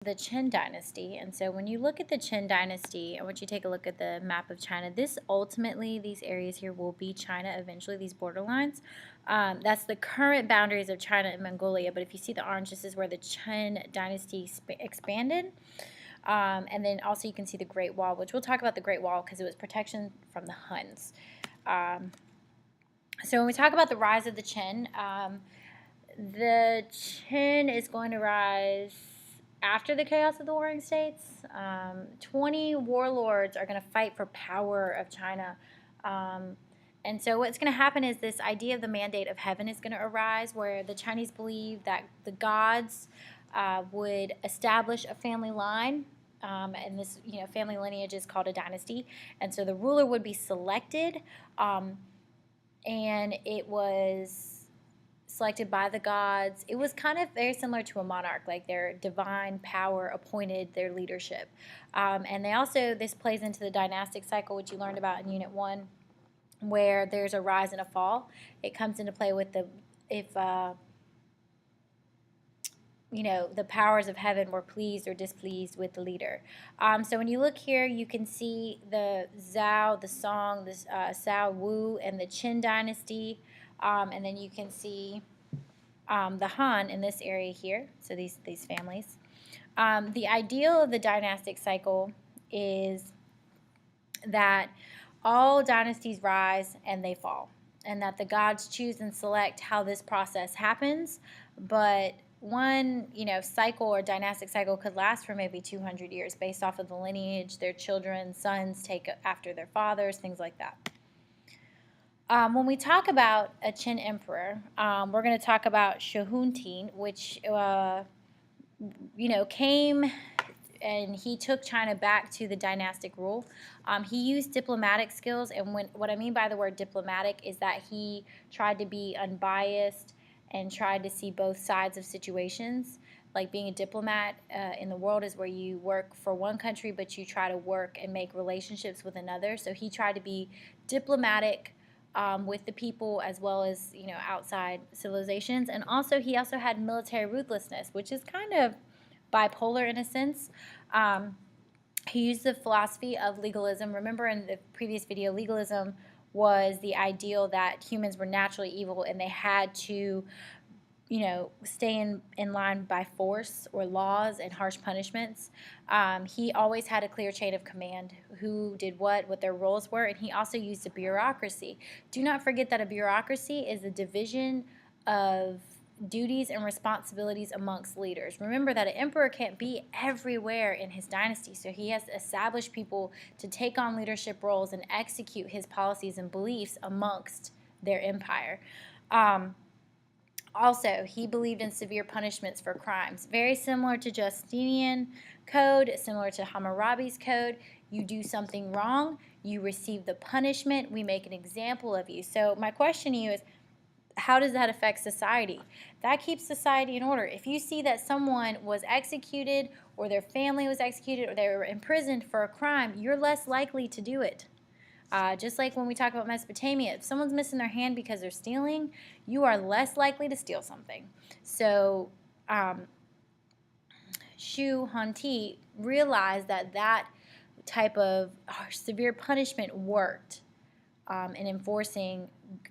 the Qin dynasty. And so when you look at the Qin dynasty, I want you to take a look at the map of China. This ultimately, these areas here will be China eventually, these borderlines. That's the current boundaries of China and Mongolia. But if you see the orange, this is where the Qin dynasty expanded. And then also you can see the Great Wall, which we'll talk about the Great Wall because it was protection from the Huns. So when we talk about the rise of the Qin is going to rise after the chaos of the Warring States. 20 warlords are going to fight for power of China. And so what's going to happen is this idea of the mandate of heaven is going to arise, where the Chinese believe that the gods would establish a family line. And this, family lineage is called a dynasty. And so the ruler would be selected, and it was selected by the gods. It was kind of very similar to a monarch, like their divine power appointed their leadership. And they also, this plays into the dynastic cycle, which you learned about in Unit 1, where there's a rise and a fall. It comes into play with the powers of heaven were pleased or displeased with the leader. So when you look here, you can see the Zhao, the Song, the Cao Wu, and the Qin dynasty. And then you can see the Han in this area here, so these families. The ideal of the dynastic cycle is that all dynasties rise and they fall, and that the gods choose and select how this process happens, but one cycle or dynastic cycle could last for maybe 200 years based off of the lineage their children, sons take after their fathers, things like that. When we talk about a Qin emperor, we're going to talk about Shahuntin, which came and he took China back to the dynastic rule. He used diplomatic skills, and what I mean by the word diplomatic is that he tried to be unbiased and tried to see both sides of situations. Like being a diplomat in the world is where you work for one country, but you try to work and make relationships with another. So he tried to be diplomatic with the people as well as outside civilizations, and also he also had military ruthlessness, which is kind of bipolar in a sense. He used the philosophy of legalism. Remember in the previous video, legalism was the ideal that humans were naturally evil and they had to stay in line by force or laws and harsh punishments. He always had a clear chain of command, who did what their roles were, and he also used a bureaucracy. Do not forget that a bureaucracy is a division of duties and responsibilities amongst leaders. Remember that an emperor can't be everywhere in his dynasty, so he has to establish people to take on leadership roles and execute his policies and beliefs amongst their empire. Also, he believed in severe punishments for crimes. Very similar to Justinian code, similar to Hammurabi's code. You do something wrong, you receive the punishment, we make an example of you. So my question to you is, how does that affect society? That keeps society in order. If you see that someone was executed or their family was executed or they were imprisoned for a crime, you're less likely to do it. Just like when we talk about Mesopotamia, if someone's missing their hand because they're stealing, you are less likely to steal something. So Shu Hanti realized that type of severe punishment worked in enforcing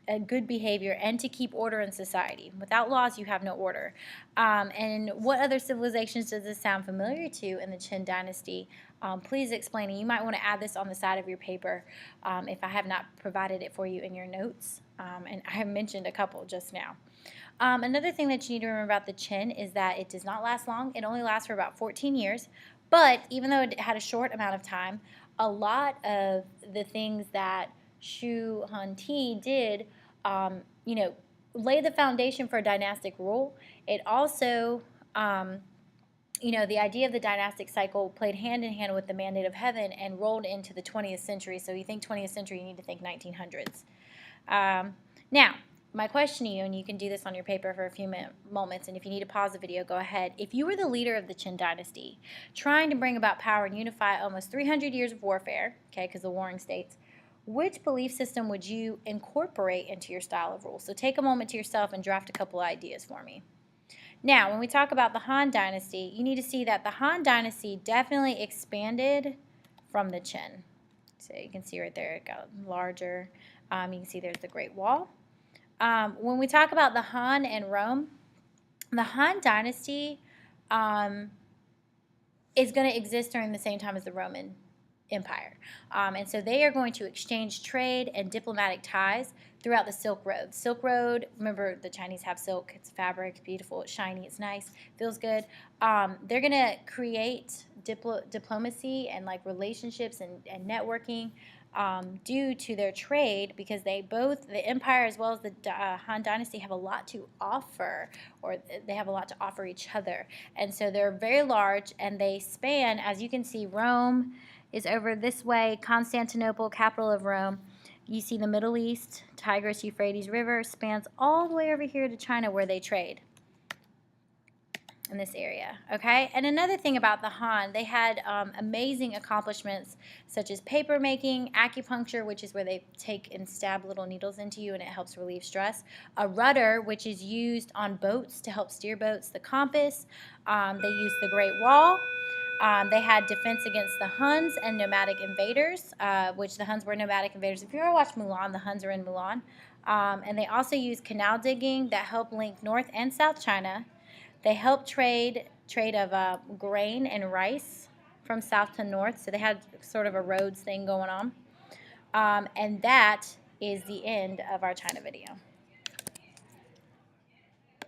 a good behavior and to keep order in society. Without laws, you have no order. And what other civilizations does this sound familiar to in the Qin dynasty? Please explain it. You might want to add this on the side of your paper if I have not provided it for you in your notes. And I have mentioned a couple just now. Another thing that you need to remember about the Qin is that it does not last long. It only lasts for about 14 years. But even though it had a short amount of time, a lot of the things that Shu Hanti did, lay the foundation for a dynastic rule. It also, the idea of the dynastic cycle played hand in hand with the mandate of heaven and rolled into the 20th century. So you think 20th century, you need to think 1900s. Now, my question to you, and you can do this on your paper for a few moments, and if you need to pause the video, go ahead. If you were the leader of the Qin dynasty, trying to bring about power and unify almost 300 years of warfare, okay, because the warring states, which belief system would you incorporate into your style of rule? So take a moment to yourself and draft a couple ideas for me. Now, when we talk about the Han Dynasty, you need to see that the Han Dynasty definitely expanded from the Qin. So you can see right there it got larger. You can see there's the Great Wall. When we talk about the Han and Rome, the Han Dynasty is going to exist during the same time as the Roman Empire. And so they are going to exchange trade and diplomatic ties throughout the Silk Road. Silk Road, remember the Chinese have silk. It's fabric, it's beautiful, it's shiny, it's nice, feels good. They're going to create diplomacy and like relationships and networking due to their trade, because they both, the empire as well as the Han Dynasty, have a lot to offer, or they have a lot to offer each other. And so they're very large, and they span, as you can see, Rome is over this way, Constantinople, capital of Rome. You see the Middle East, Tigris, Euphrates River spans all the way over here to China, where they trade in this area, okay? And another thing about the Han, they had amazing accomplishments such as paper making, acupuncture, which is where they take and stab little needles into you and it helps relieve stress, a rudder, which is used on boats to help steer boats, the compass, they used the Great Wall. They had defense against the Huns and nomadic invaders, which the Huns were nomadic invaders. If you ever watched Mulan, the Huns are in Mulan. And they also used canal digging that helped link North and South China. They helped trade of grain and rice from south to north, so they had sort of a roads thing going on. And that is the end of our China video.